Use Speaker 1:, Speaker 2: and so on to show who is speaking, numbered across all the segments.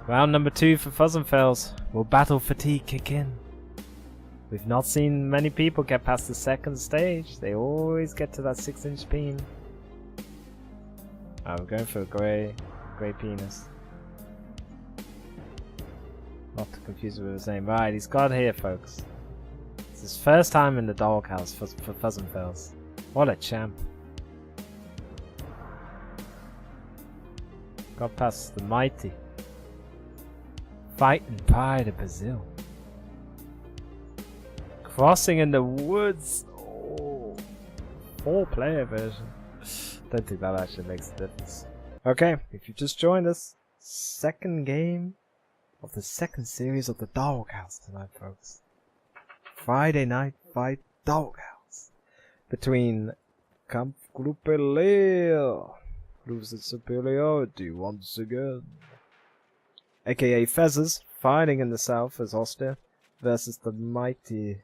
Speaker 1: Round number 2 for Fuzzenfels. Will battle fatigue kick in? We've not seen many people get past the second stage. They always get to that 6-inch peen. Oh, we're going for a grey penis. Not to confuse it with his name. Right, he's got here, folks. It's his first time in the doghouse for Fuzzenfels. What a champ. Got past the mighty Fighting Pride of Brazil. Crossing in the Woods. Oh, 4-player version. Don't think that actually makes a difference. Okay, if you just joined us, second game of the second series of the Dawghouse tonight, folks. Friday night fight Dawghouse between Kampfgruppe Leer, proves its superiority once again, aka Fezzes, fighting in the south as Austria, versus the mighty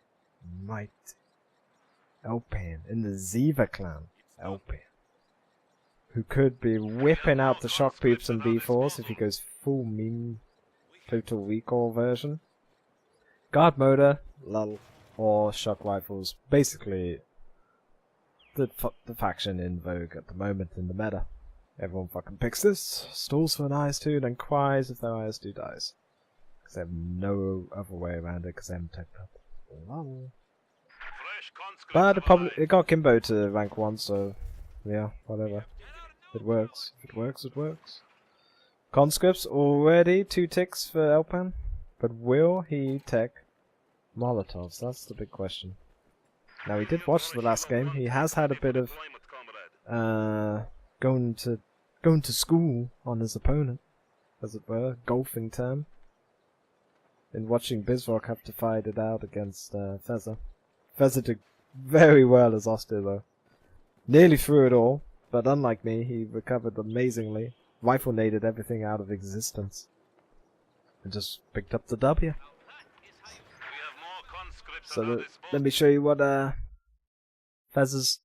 Speaker 1: Elpern in the Ziva clan. Elpern, who could be whipping out the shock poops and B4s if he goes full meme total recall version. Guard motor, lull, or shock rifles. Basically, the faction in vogue at the moment in the meta. Everyone fucking picks this, stalls for an IS-2, then cries if their IS-2 dies. Because they have no other way around it, because they haven't teched up. Lull. But it got Kimbo to rank 1, so yeah, whatever. It works. If it works, it works. Conscripts already 2 ticks for Elpern, but will he tech Molotovs? That's the big question. Now, he did watch the last game. He has had a bit of going to school on his opponent, as it were, golfing term. In watching Bizrock have to fight it out against Fezzer. Fezzer did very well as Oster though. Nearly threw it all, but unlike me, he recovered amazingly. Rifle naded everything out of existence. And just picked up the W. So let me show you what Fezzer's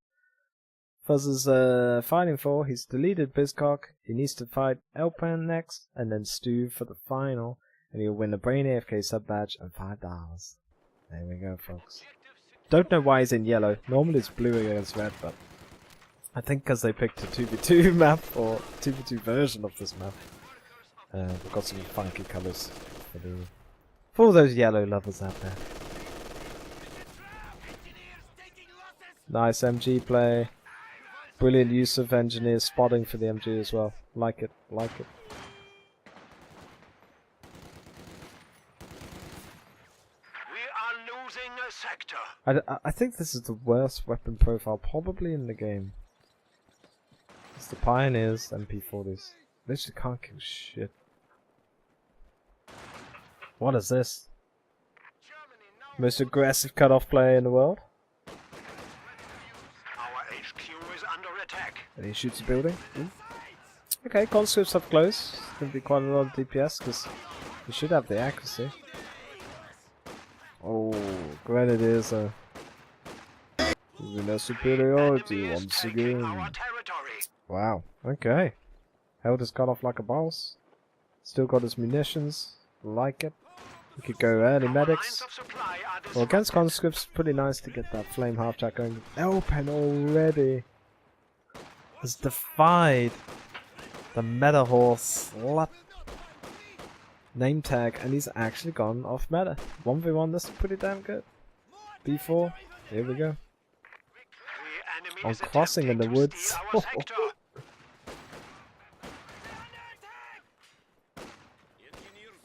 Speaker 1: fighting for. He's deleted Bizcock. He needs to fight Elpern next, and then Stu for the final. And he'll win a Brain AFK sub badge and $5. There we go, folks. Don't know why he's in yellow. Normally it's blue against red, but I think because they picked a 2v2 map, or 2v2 version of this map. We've got some funky colours for all those yellow lovers out there. Nice MG play. Brilliant use of engineers spotting for the MG as well. Like it, like it. I think this is the worst weapon profile probably in the game. It's the Pioneers MP40s. They just can't kill shit. What is this? Most aggressive cutoff player in the world? And he shoots a building. Ooh. Okay, conscripts up close. It's going to be quite a lot of DPS because he should have the accuracy. Oh, Grenadiers are proving superiority once again. Wow, okay. Held his cut off like a boss. Still got his munitions. Like it. We could go early medics. Well, against conscripts, pretty nice to get that flame half-track going. Elpern already has defied the meta horse slut name tag, and he's actually gone off meta. 1v1, this is pretty damn good. B4, here we go. On crossing in the woods.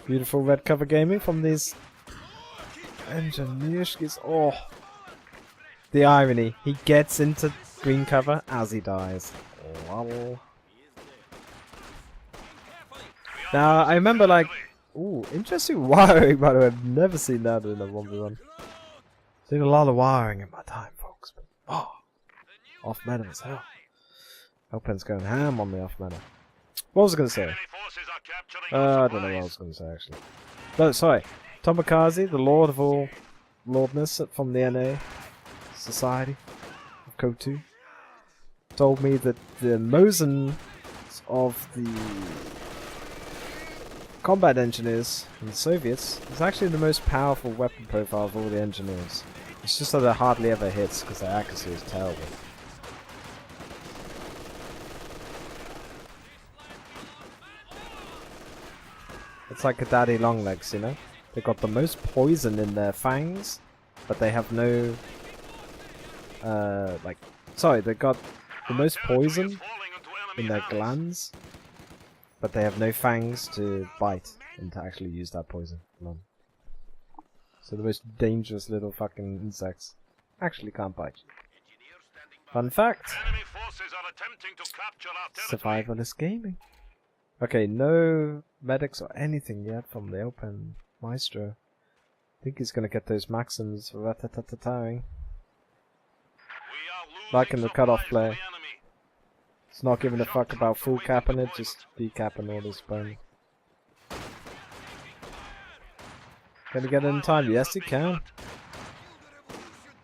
Speaker 1: Beautiful red cover gaming from these engineerskis. Oh, the irony. He gets into green cover as he dies. Lol. Now, I remember like... Ooh, interesting wiring, by the way. I've never seen that in a 1v1. Seen a lot of wiring in my time, folks. But, oh, off meta as hell. Elpern's going ham on the off meta. What was I going to say? I don't know what I was going to say, actually. No, sorry. Tomikaze, the lord of all lordness from the NA Society of Code 2, told me that the Mosen of the combat engineers and the Soviets is actually the most powerful weapon profile of all the engineers. It's just that it hardly ever hits because their accuracy is terrible. It's like a daddy longlegs, you know? They got the most poison in their fangs, but they have no... they got the most poison in their glands, but they have no fangs to bite and to actually use that poison. None. So the most dangerous little fucking insects actually can't bite. Fun fact! Survivalist gaming. Okay, no medics or anything yet from the Elpern Maestro. I think he's gonna get those maxims for rat-tat-tat-tatting. Like in the cutoff play. It's not giving a fuck about full capping it, just decapping all this burn. Can he get it in time? Yes, he can.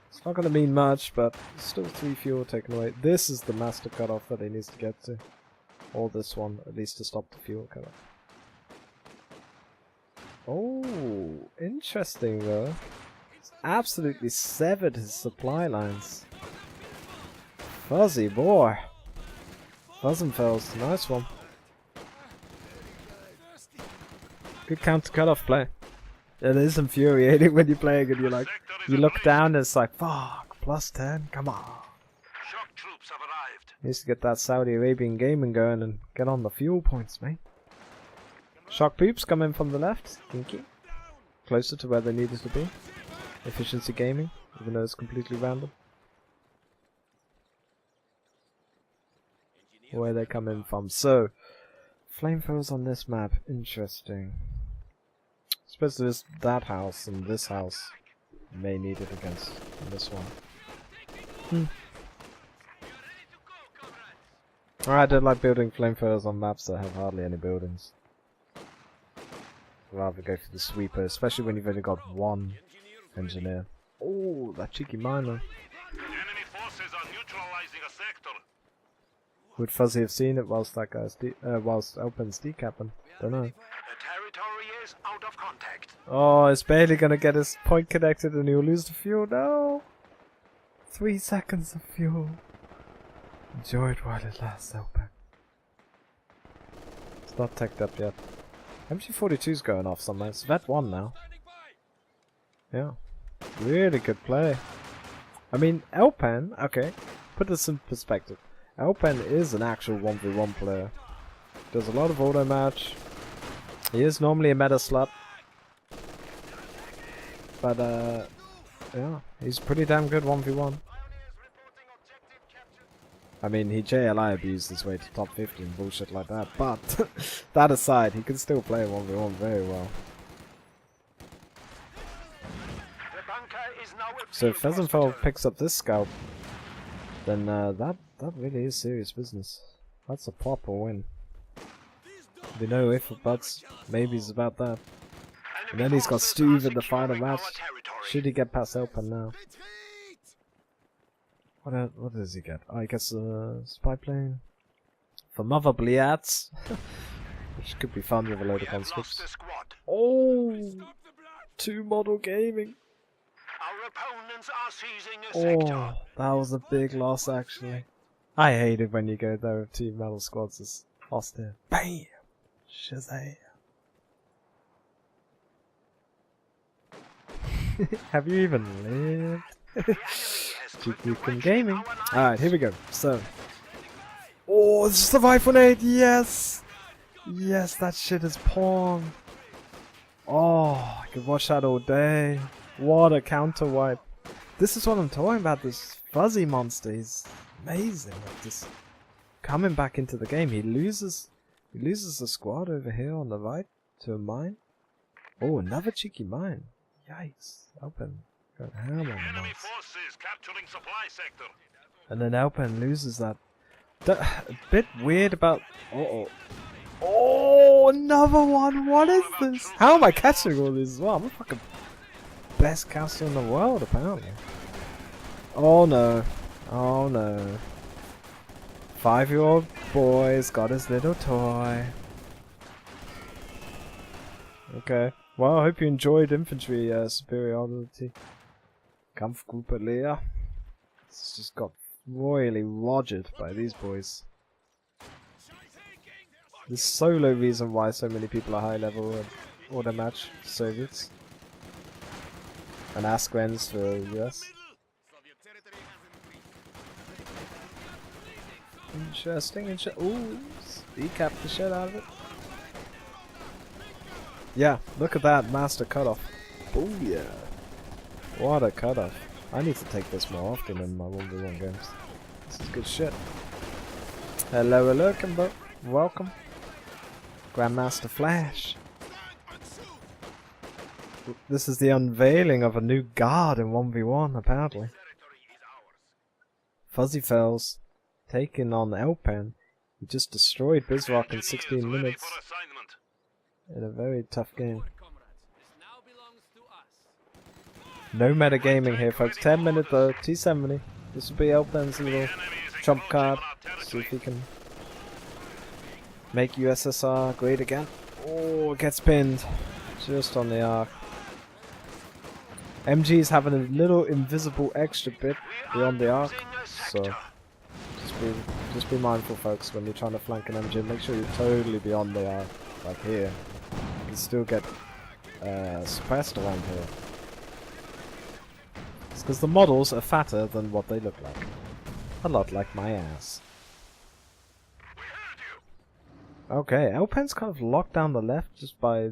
Speaker 1: It's not gonna mean much, but still 3 fuel taken away. This is the master cutoff that he needs to get to. Or this one, at least to stop the fuel cutoff. Oh, interesting though. It's absolutely severed his supply lines. Fuzzy boy. Fuzzenfels, nice one. Good counter cutoff play. It is infuriating when you're playing and you're like, you look down and it's like, fuck, +10, come on.
Speaker 2: Shock troops have arrived.
Speaker 1: Needs to get that Saudi Arabian gaming going and get on the fuel points, mate. Shock poops come in from the left, kinky. Closer to where they needed to be. Efficiency gaming, even though it's completely random. Where they come in from. So, flamethrowers on this map, interesting. I suppose there's that house and this house may need it against this one. I don't like building flamethrowers on maps that have hardly any buildings. I'd rather go for the sweeper, especially when you've only got one engineer. Oh, that cheeky miner.
Speaker 2: Enemy forces are neutralizing a sector.
Speaker 1: Would Fuzzy have seen it whilst that guy's whilst Elpern's decapping? Don't know.
Speaker 2: The territory is out of contact.
Speaker 1: Oh, it's barely gonna get his point connected and he'll lose the fuel. No! 3 seconds of fuel. Enjoy it while it lasts, Elpern. It's not teched up yet. MG42's going off somewhere. It's Vet 1 now. Yeah. Really good play. I mean, Elpern, okay, put this in perspective. Elpern is an actual 1v1 player. Does a lot of auto match. He is normally a meta slut. But, yeah, he's pretty damn good 1v1. I mean, he JLI abused his way to top 50 and bullshit like that, but that aside, he can still play 1v1 very well. So if Fuzzenfels picks up this scalp, then that really is serious business. That's a proper win. We know if or buts, maybes about that. And then he's got Stuve in the final match. Should he get past Elpern now? What does he get? Oh, he gets a spy plane. For Mother Bliats. Which could be fun with a load of conscripts. Oh! 2 model gaming. Oh, that was a big loss actually. I hate it when you go there with 2 metal squads as lost here. BAM! Shazam! Have you even lived? GQ Gaming. Alright, here we go. So. Oh, this is the 518! Yes! Yes, that shit is porn. Oh, I could watch that all day. What a counter wipe. This is what I'm talking about, this fuzzy monster. He's amazing at just coming back into the game. He loses the squad over here on the right to a mine. Oh, another cheeky mine. Yikes. Elpern got ham on the mines. And then Elpern loses that. A bit weird about... Oh, another one. What is this? How am I catching all these as well? I'm the fucking best caster in the world, apparently. Oh no. Oh no. 5-year-old boy's got his little toy. Okay. Well, I hope you enjoyed infantry superiority. Kampfgruppe Leer. It's just got royally rogered by these boys. The solo reason why so many people are high level and order match Soviets. And Askrens for US. Interesting, ooh, decap the shit out of it. Yeah, look at that master cutoff. Oh yeah. What a cutoff. I need to take this more often in my 1v1 games. This is good shit. Hello, hello, Kimbo. Welcome. Grandmaster Flash. This is the unveiling of a new guard in 1v1, apparently. Fuzzenfels taking on Elpern. He just destroyed Bismarck in 16 minutes. In a very tough game. No metagaming here, folks. 10 minute though, T70. This will be Elpern's little trump card. See if he can make USSR great again. Oh, it gets pinned. Just on the arc. MG's having a little invisible extra bit beyond the arc. So just be mindful, folks, when you're trying to flank an MG. Make sure you're totally beyond the arc. Like here. You can still get suppressed around here. It's because the models are fatter than what they look like. A lot like my ass. Okay, Elpern's kind of locked down the left just by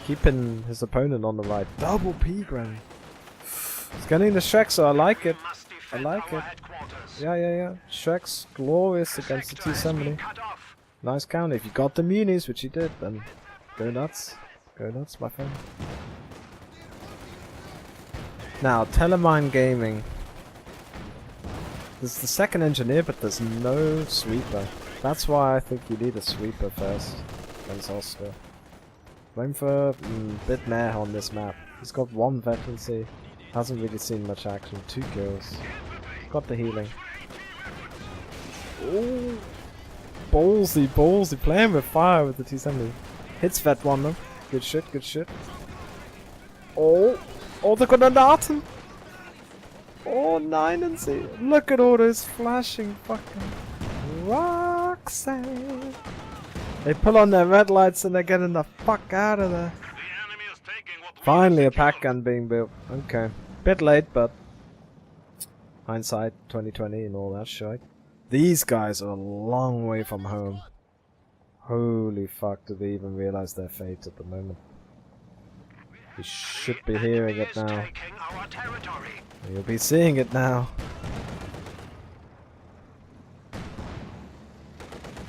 Speaker 1: keeping his opponent on the right. Double P-Gran. He's getting the Shrek, so I like it. I like it. Yeah. Shrek's glorious against the T70. Nice counter. If you got the munis, which you did, then go nuts. Go nuts, my friend. Now, Telemine Gaming. There's the second engineer, but there's no sweeper. That's why I think you need a sweeper first against Oscar. Flamethrower, bit meh on this map. He's got one veterancy. Hasn't really seen much action. 2 kills. Got the healing. Ooh. Ballsy, playing with fire with the T70. Hits vet one though. Good shit. Oh, they're gonna dart him. Oh, 9 and 0. Look at all those flashing fucking Roxanne. They pull on their red lights and they're getting the fuck out of there. Finally a pack gun being built. Okay. Bit late, but hindsight 2020 and all that shit. These guys are a long way from home. Holy fuck, do they even realize their fate at the moment? You should be hearing it now. You'll be seeing it now.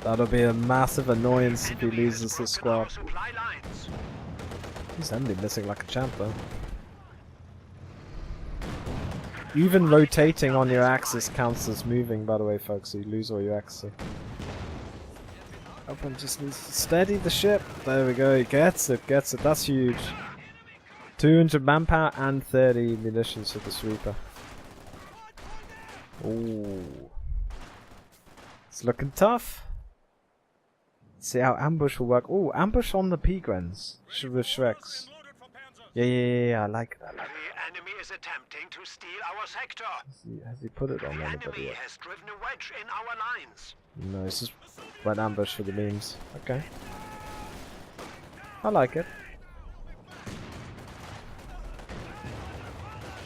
Speaker 1: That'll be a massive annoyance if he loses his squad. He's only missing like a champ though. Even rotating on your axis counts as moving, by the way, folks, so you lose all your axis. Elpern just needs to steady the ship. There we go, he gets it, that's huge. 200 manpower and 30 munitions for the sweeper. Ooh. It's looking tough. Let's see how ambush will work. Ooh, ambush on the P-Grens with Shreks. Yeah, I like it.
Speaker 2: The enemy is attempting to steal our sector.
Speaker 1: Has he put it on anybody yet?
Speaker 2: Has driven a wedge in our lines.
Speaker 1: No, it's just red ambush for the memes. Okay. I like it.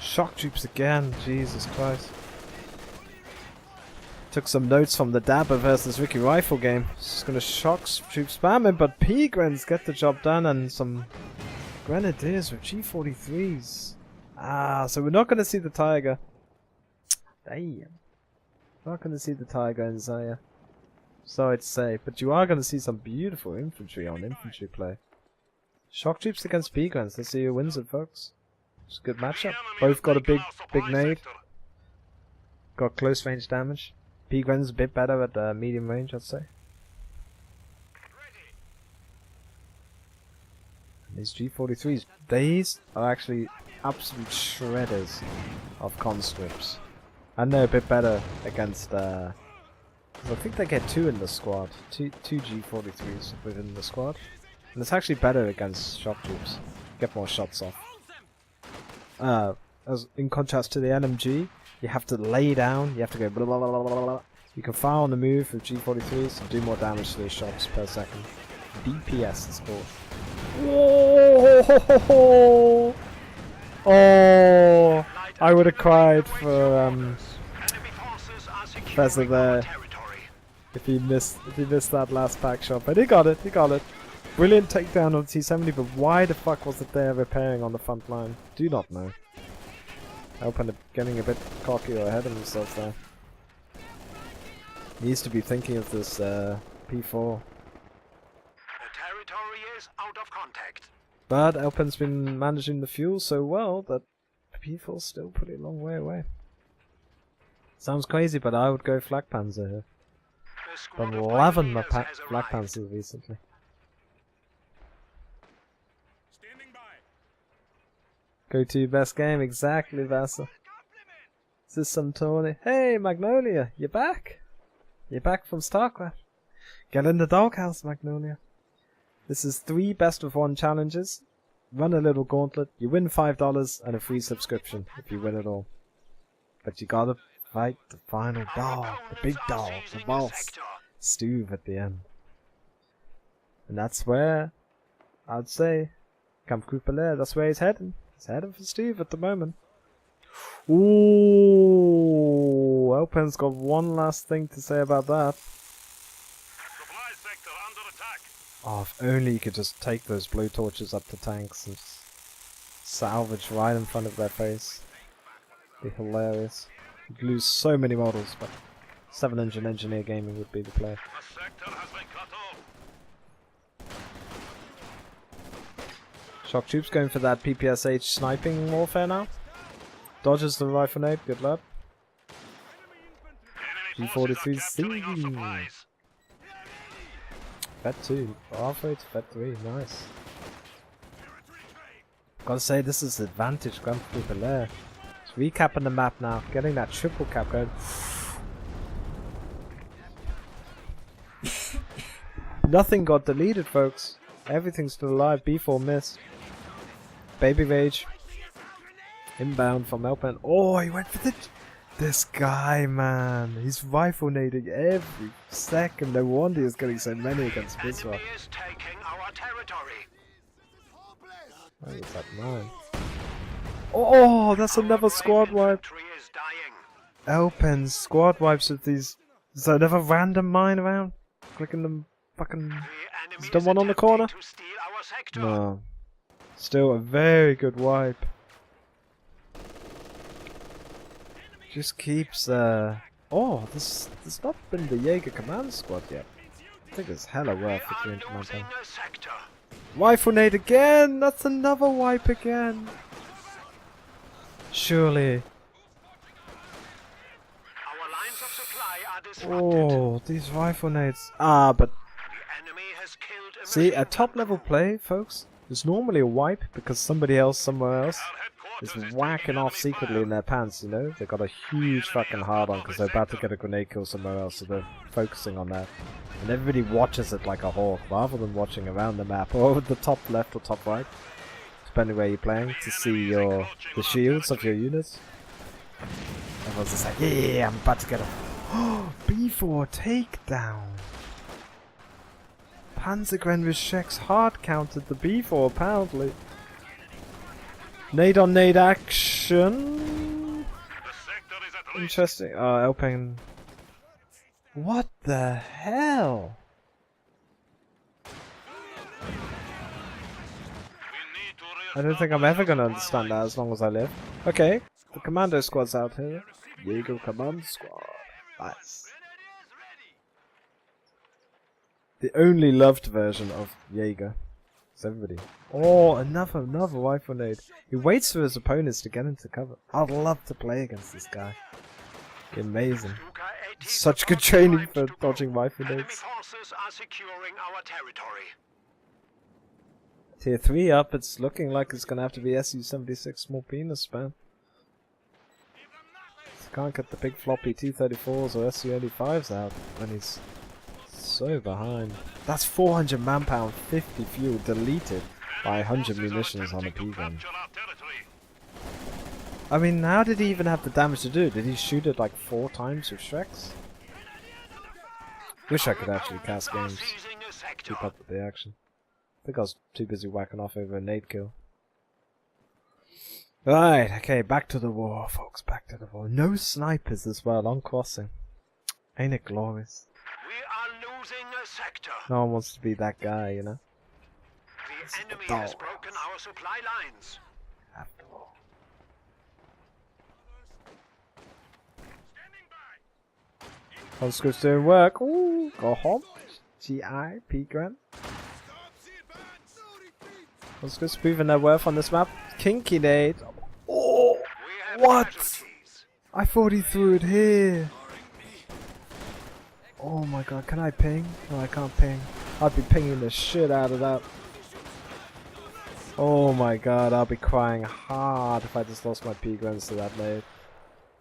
Speaker 1: Shock troops again, Jesus Christ. Took some notes from the Dabber versus Ricky Rifle game. Just gonna shock troop spamming, but P-Grens get the job done and some Grenadiers with G43s. So we're not gonna see the Tiger. Damn. Not gonna see the Tiger in Zaya. Sorry to say, but you are gonna see some beautiful infantry on infantry play. Shock troops against P-Grens. Let's see who wins it, folks. It's a good matchup. Both got a big nade. Got close range damage. P-Gren's a bit better at medium range, I'd say. And these G43s, these are actually absolute shredders of conscripts. And they're a bit better against 'Cause I think they get 2 in the squad. Two G43s within the squad. And it's actually better against shock troops. Get more shots off. As in contrast to the NMG, you have to lay down, you have to go blah blah blah blah blah blah. You can fire on the move with G43s and do more damage to the shots per second. DPS is called. Oh, oh, I would have cried for Fezzer there if he missed that last pack shot, but he got it. Brilliant takedown on T70, but why the fuck was it there repairing on the front line? Do not know. Elpern getting a bit cocky or ahead of himself there. Needs to be thinking of this P4.
Speaker 2: The territory is out of contact.
Speaker 1: But Elpern's been managing the fuel so well that P4's still pretty long way away. Sounds crazy, but I would go Flak Panzer here. Been loving my Flak Panzer recently. Go to best game, exactly, Vasa. Is this some Tony? Hey, Magnolia, you back? You're back from StarCraft. Get in the doghouse, Magnolia. This is 3 best of 1 challenges. Run a little gauntlet. You win $5 and a free subscription if you win it all. But you gotta fight the final dog, the big dog, the boss, Stu at the end. And that's where I'd say Kampfgruppe Leer, that's where he's heading. He's heading for Steve at the moment. Ooh, Elpern's got one last thing to say about that.
Speaker 2: Supply sector under attack.
Speaker 1: Oh, if only you could just take those blowtorches up to tanks and just salvage right in front of their face. It'd be hilarious. You'd lose so many models, but 7-engine engineer gaming would be the play.
Speaker 2: The sector has been cut off.
Speaker 1: Shock troops going for that PPSH sniping warfare now. Dodges the rifle nade, good luck. G43C. Fed 2, halfway to Fed 3, nice. Gotta say, this is advantage Kampfgruppe Leer. It's recapping the map now, getting that triple cap going. Nothing got deleted, folks. Everything's still alive. B4 missed. Baby Rage. Inbound from Elpern. Oh, he went for the... This guy, man. He's rifle nading every second. No wonder he's getting so many against Bismarck.
Speaker 2: Enemy is taking our territory.
Speaker 1: Why is that mine? Oh, that's another squad wipe.
Speaker 2: Infantry is dying.
Speaker 1: Elpern's squad wipes with these... Is there another random mine around? Clicking them fucking...
Speaker 2: The enemy
Speaker 1: Is there one on the corner?
Speaker 2: to steal our sector.
Speaker 1: No. Still a very good wipe. Just keeps oh, this not been the Jaeger command squad yet. I think it's hella worth
Speaker 2: We
Speaker 1: it
Speaker 2: are
Speaker 1: in command
Speaker 2: losing
Speaker 1: time.
Speaker 2: a sector.
Speaker 1: Rifle nade again! That's another wipe again! Surely.
Speaker 2: Our lines of supply are disrupted.
Speaker 1: Oh, these rifle nades. Ah, but
Speaker 2: The enemy has killed a
Speaker 1: see,
Speaker 2: machine
Speaker 1: a top
Speaker 2: gun.
Speaker 1: level play, folks, is normally a wipe because somebody else somewhere else is whacking off secretly in their pants, you know? They got a huge fucking hard on because they're about to get a grenade kill somewhere else, so they're focusing on that. And everybody watches it like a hawk, rather than watching around the map, or the top left or top right, depending where you're playing, to see the shields of your units. Everyone's just like, yeah, I'm about to get a... B4 takedown! Panzergren Rishek's hard countered the B4 apparently. Nade on nade action. Interesting. Oh, Elpern. What the hell? I don't think I'm ever gonna understand that as long as I live. Okay, the commando squad's out here. Jaeger command squad. Nice. The only loved version of Jaeger. It's everybody. Oh, another rifle nade. He waits for his opponents to get into cover. I'd love to play against this guy. Amazing. Such good training for dodging rifle
Speaker 2: Enemy
Speaker 1: nades.
Speaker 2: forces are securing our territory.
Speaker 1: Tier 3 up, it's looking like it's gonna have to be SU-76 small penis spam. Can't get the big floppy T-34s or SU-85s out when he's so behind. That's 400 manpower, 50 fuel deleted by 100 munitions on a P-gun. I mean, how did he even have the damage to do it? Did he shoot it like 4 times with Shreks? Wish I could actually cast games. Keep up with the action. I think I was too busy whacking off over a nade kill. Right, okay, back to the war, folks, back to the war. No snipers as well on crossing. Ain't it glorious?
Speaker 2: We are losing a sector.
Speaker 1: No one wants to be that guy, you know?
Speaker 2: The enemy has broken our supply lines.
Speaker 1: After all. Conscript's doing work. Ooh, go home. GI, P-Gran. Conscript's proving their worth on this map. Kinky nade. Oh, what? I thought he threw it here. Oh my god, can I ping? No, I can't ping. I'd be pinging the shit out of that. Oh my god, I'll be crying hard if I just lost my P-Grans to that nade.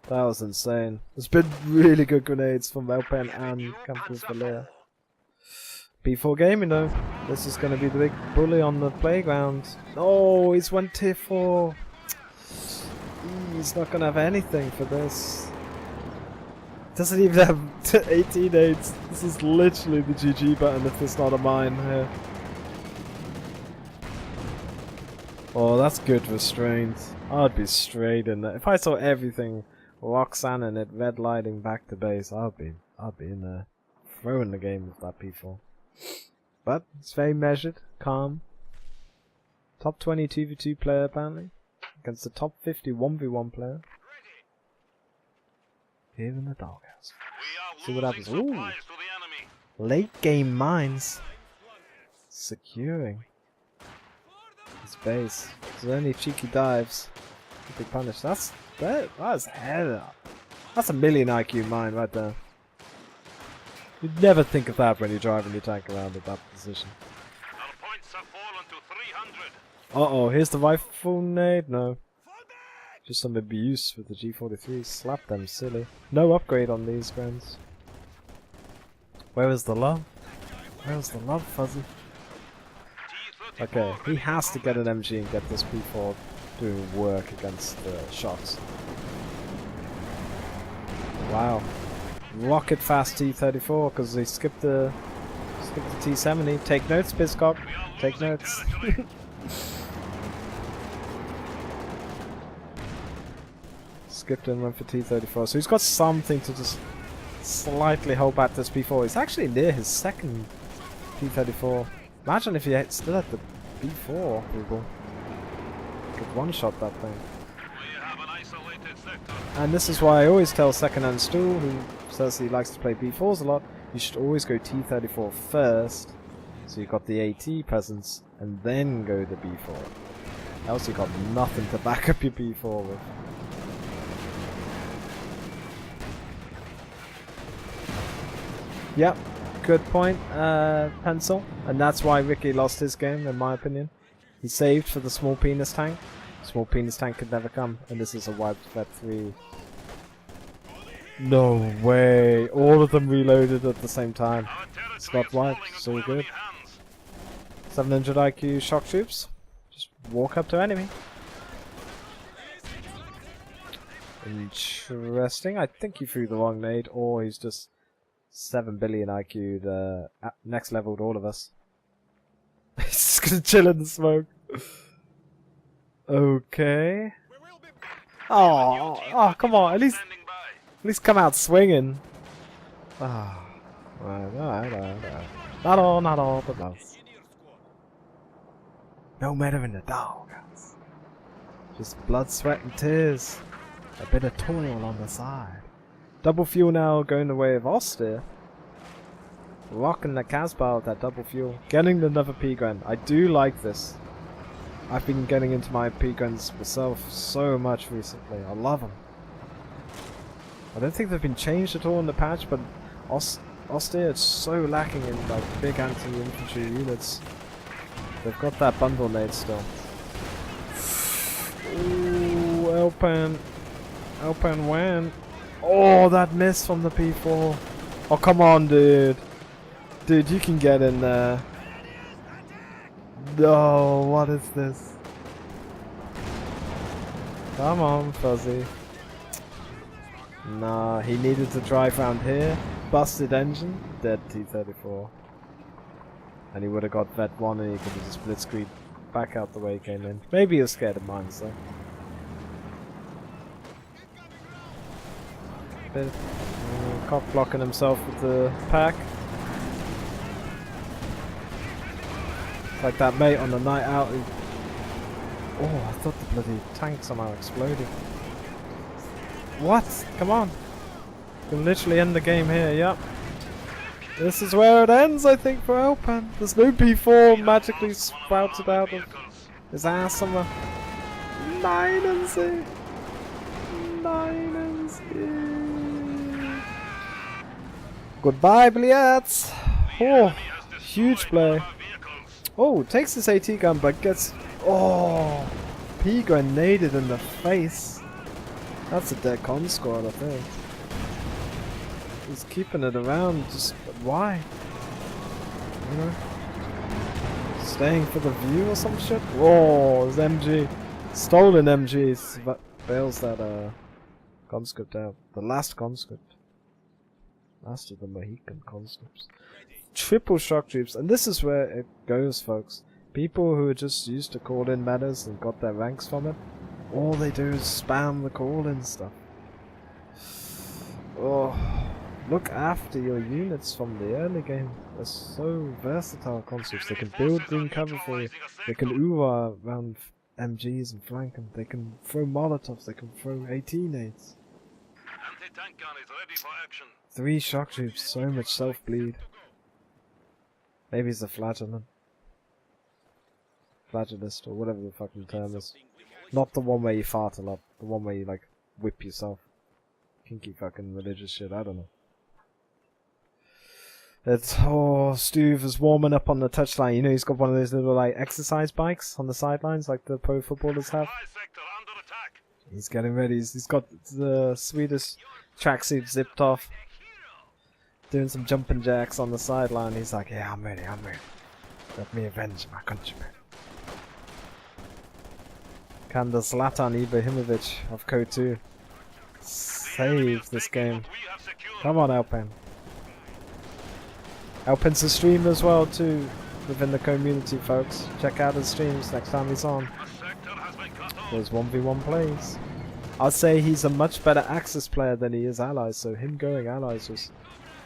Speaker 1: That was insane. There's been really good grenades from Elpern and Campus Valer. B4 gaming though. This is going to be the big bully on the playground. Oh, he's went tier 4. He's not going to have anything for this. Doesn't even have 18 aids. This is literally the GG button if there's not a mine here. Oh, that's good restraint. I'd be straight in there. If I saw everything Roxanne and it red lighting back to base, I'd be in there throwing the game with that P4. But it's very measured, calm. Top 20 2v2 player apparently against the top 50 1v1 player. Here in the doghouse. See what happens. Ooh, late game mines securing his base. There's only cheeky dives. Big punish. That's hell. That's a million IQ mine right there. You'd never think of that when you're driving your tank around at that position. Uh-oh, here's the rifle nade? No. Just some abuse with the G43. Slap them silly. No upgrade on these friends. Where is the love? Where's the love, Fuzzy? Okay, he has to get an MG and get this P4 doing work against the shots. Wow. Rocket fast T-34 because they skipped the T-70. Take notes, Bizcock. Take notes. Skipped and went for T-34. So he's got something to just slightly hold back this P4. He's actually near his second T-34. Imagine if he still had the B4 people. Could one-shot that thing. And this is why I always tell second-hand Stool, who says he likes to play B4s a lot, you should always go T-34 first, so you've got the AT presence, and then go the B4. Else you've got nothing to back up your B4 with. Yep, good point, Pencil. And that's why Ricky lost his game, in my opinion. He saved for the small penis tank. Small penis tank could never come, and this is a wiped Vet 3. No way! All of them reloaded at the same time. It's not wiped, it's all good. 700 IQ shock troops. Just walk up to enemy. Interesting. I think he threw the wrong nade, or he's just 7 billion IQ'd, next leveled all of us. He's just gonna chill in the smoke. Okay. Oh, come on! At least come out swinging. Ah, not all, but most. No matter in the doghouse. Just blood, sweat, and tears. A bit of toil on the side. Double fuel now going the way of Austere. Rocking the Casbah with that double fuel. Getting another P-Gran. I do like this. I've been getting into my P-Grans myself so much recently. I love them. I don't think they've been changed at all in the patch, but Austere is so lacking in like big anti-infantry units. They've got that bundle nade still. Ooh, Elpern went. Oh, that miss from the P4. Oh, come on, dude. Dude, you can get in there. No, what is this? Come on, Fuzzy. Nah, he needed to drive around here. Busted engine. Dead T-34. And he would have got vet 1 and he could have just split screen back out the way he came in. Maybe he was scared of mines though. Bit cock blocking himself with the pack. Like that mate on the night out who... Oh, I thought the bloody tank somehow exploded. What? Come on. You can literally end the game here, yep. This is where it ends, I think, for Elpern. There's no P4 magically sprouted out of his ass somewhere. 9 and 6. 9 and 6. Goodbye, Bliats. Oh, huge play. Oh, takes his AT gun, but gets... Oh, P grenaded in the face. That's a dead con squad, I think. He's keeping it around, just... Why? You know? Staying for the view or some shit? Whoa, his MG. Stolen MGs. Bails that conscript out. The last conscript. Last of the Mohican conscripts. Triple shock troops, and this is where it goes, folks. People who are just used to call-in matters and got their ranks from it, all they do is spam the call-in stuff. Oh, look after your units from the early game. They're so versatile conscripts. They can build green cover for you. They can ooh around MGs and flank them. They can throw molotovs. They can throw 18-8s. 3 shock troops, so much self-bleed. Maybe it's a flagellant. Flagellist, or whatever the fucking term is. Not the one where you fart a lot. The one where you, like, whip yourself. Kinky fucking religious shit, I don't know. It's... Oh, Stuve is warming up on the touchline. You know, he's got one of those little, like, exercise bikes on the sidelines, like the pro footballers have. He's getting ready. He's got the Swedish tracksuit zipped off. Doing some jumping jacks on the sideline. He's like, yeah, I'm ready, I'm ready. Let me avenge my countrymen. Can the Zlatan Ibrahimovic of Code 2 save this game? Come on, Elpern. Elpern's a streamer as well, too, within the community, folks. Check out his streams next time he's on. There's 1v1 plays. I'd say he's a much better Axis player than he is Allies, so him going Allies was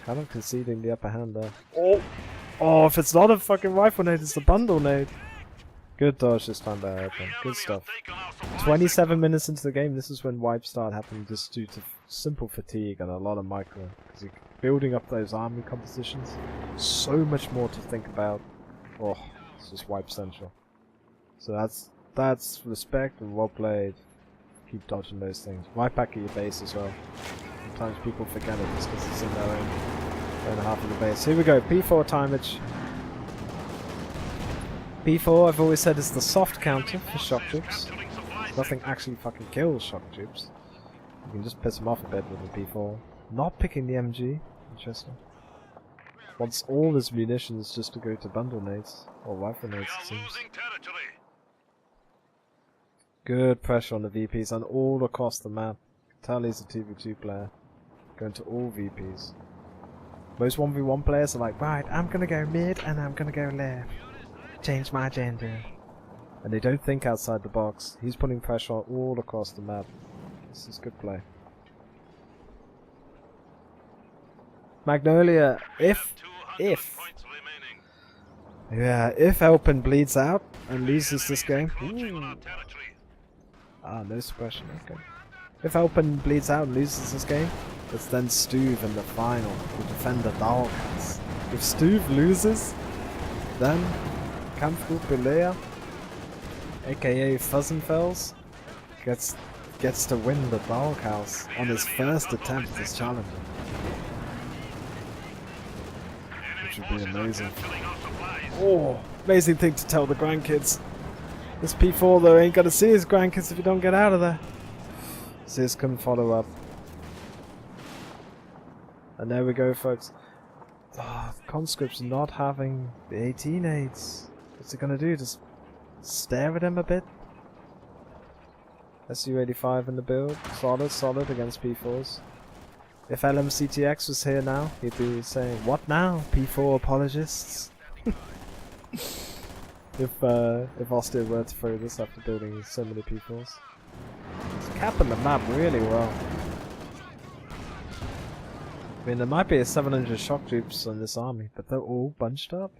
Speaker 1: kind of conceding the upper hand there. Oh! Oh, if it's not a fucking rifle nade, it's the bundle nade. Good dodge this time by Elpern. Good stuff. 27 minutes into the game, this is when wipes start happening just due to simple fatigue and a lot of micro. Because you're building up those army compositions. So much more to think about. Oh, it's just wipe central. So that's respect and well played. Keep dodging those things. Right back at your base as well. Sometimes people forget it just because it's in their own half of the base. Here we go, P4 timeage. P4, I've always said, is the soft counter for shock troops. Nothing actually fucking kills shock troops. You can just piss them off a bit with the P4. Not picking the MG. Interesting. Wants all his munitions just to go to bundle nades. Or rifle nades, it seems. Good pressure on the VPs and all across the map. Tell he's a 2v2 player. Going to all VPs. Most 1v1 players are like, right, I'm gonna go mid and I'm gonna go left. Change my gender. And they don't think outside the box. He's putting pressure all across the map. This is good play. Magnolia, if Elpern bleeds out and loses this game. Ooh. Ah, no suppression, okay. If Elpern bleeds out and loses this game, it's then Stuve in the final to defend the DawgHouse. If Stuve loses, then Kampfgruppe Leia, aka Fuzzenfels, gets to win the DawgHouse on his first attempt as challenger. Which would be amazing. Oh, amazing thing to tell the grandkids. This P4 though ain't gonna see his grandkids if you don't get out of there. Ziz can follow up. And there we go, folks. Oh, the conscript's not having the 18-8s. What's it gonna do? Just stare at him a bit? SU-85 in the build. Solid against P4s. If LMCTX was here now, he'd be saying, "What now, P4 apologists?" if Austin were to throw this after building so many P4s. It's capping the map really well. I mean, there might be a 700 shock troops on this army, but they're all bunched up.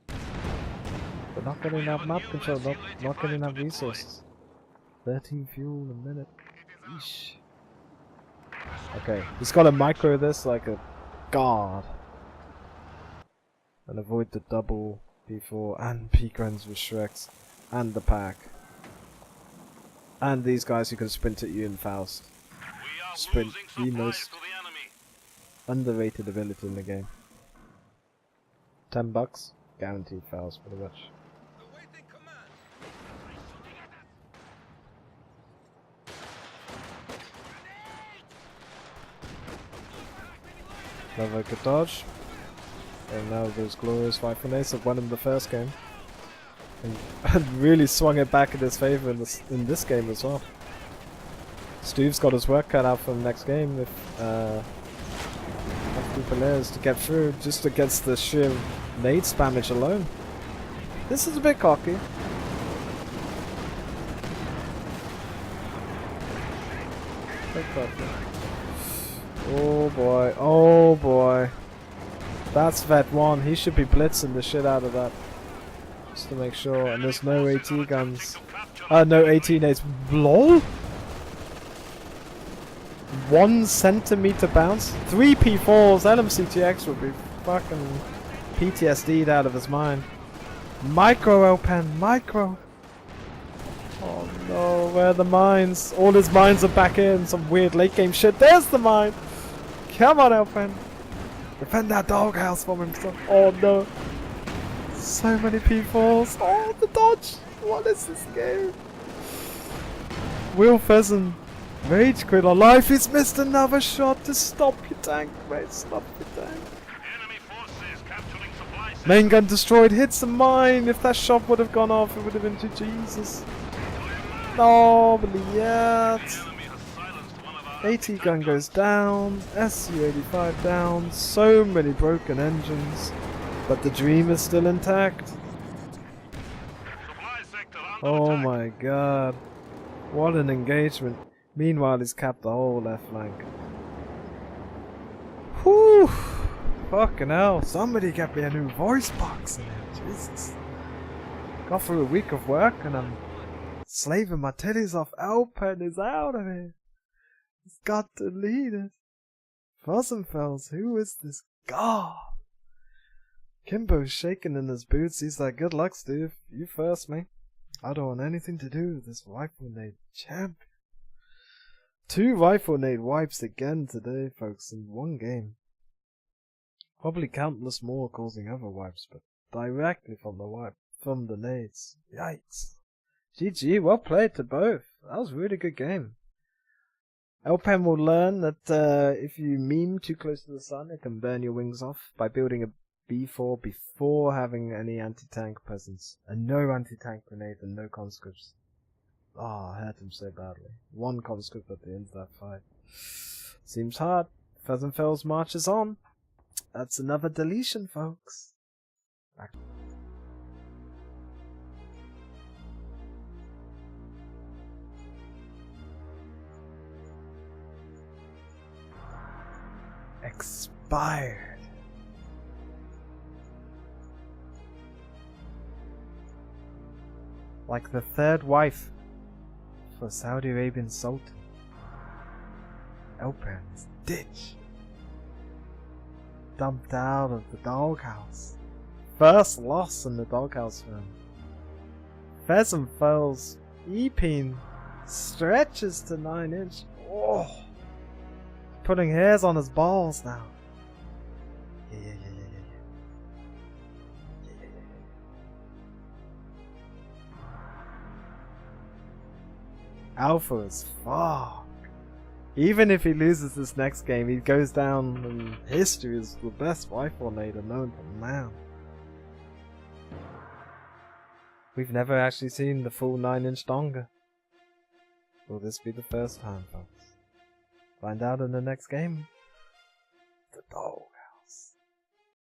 Speaker 1: They're not getting enough map control, not getting enough resources. 13 fuel a minute. Eesh. Okay, he's got to micro this like a god. And avoid the double P4 and P-Grens with Shreks. And the pack. And these guys who can sprint at you in Faust. Sprint, the most underrated ability in the game. $10, guaranteed Faust pretty much. Another good dodge. And now those glorious rifle nades that won him the first game. And really swung it back in his favour in this game as well. Stu's got his work cut out for the next game if Belair's to get through just against the sheer nade spammage alone. This is a bit cocky. Bit cocky. Oh boy, oh boy. That's Vet 1, he should be blitzing the shit out of that. Just to make sure, and there's no AT guns. No 18-8s. LOL? 1 centimeter bounce? 3 P4s, LMCTX would be fucking PTSD'd out of his mind. Micro Elpern, micro! Oh no, where are the mines? All his mines are back in, some weird late game shit. There's the mine! Come on, Elpern! Defend that doghouse from himself. Oh no! So many P4s! Oh, the dodge! What is this game? Will Pheasant, rage quit on life. He's missed another shot to stop your tank, mate. Stop your tank. Main gun destroyed. Hits the mine. If that shot would have gone off, it would have been to Jesus. No, but yet. AT gun goes down. SU-85 down. So many broken engines. But the dream is still intact. Oh my god. What an engagement. Meanwhile, he's capped the whole left flank. Whew. Fucking hell. Somebody get me a new voice box in here. Jesus. Got through a week of work and I'm slaving my titties off. Elpern is out of here. He's got to lead it. Fuzzenfels, who is this god? Kimbo's shaking in his boots. He's like, good luck, Steve. You first, mate. I don't want anything to do with this rifle nade champion. 2 rifle nade wipes again today, folks, in one game. Probably countless more causing other wipes, but directly from the nades. Yikes. GG, well played to both. That was a really good game. Elpern will learn that if you meme too close to the sun, it can burn your wings off by building a B4 before having any anti-tank presence. And no anti-tank grenade and no conscripts. Oh, I hurt him so badly. 1 conscript at the end of that fight. Seems hard. Fuzzenfels marches on. That's another deletion, folks. Expired. Like the 3rd wife for Saudi Arabian Sultan. Elpern's ditch. Dumped out of the doghouse. First loss in the doghouse film. Fuzzenfels E-pin stretches to 9-inch. Oh, putting hairs on his balls now. Yeah. Alpha as fuck. Even if he loses this next game, he goes down in history as the best rifle nader known to man. We've never actually seen the full 9-inch donga. Will this be the first time, folks? Find out in the next game.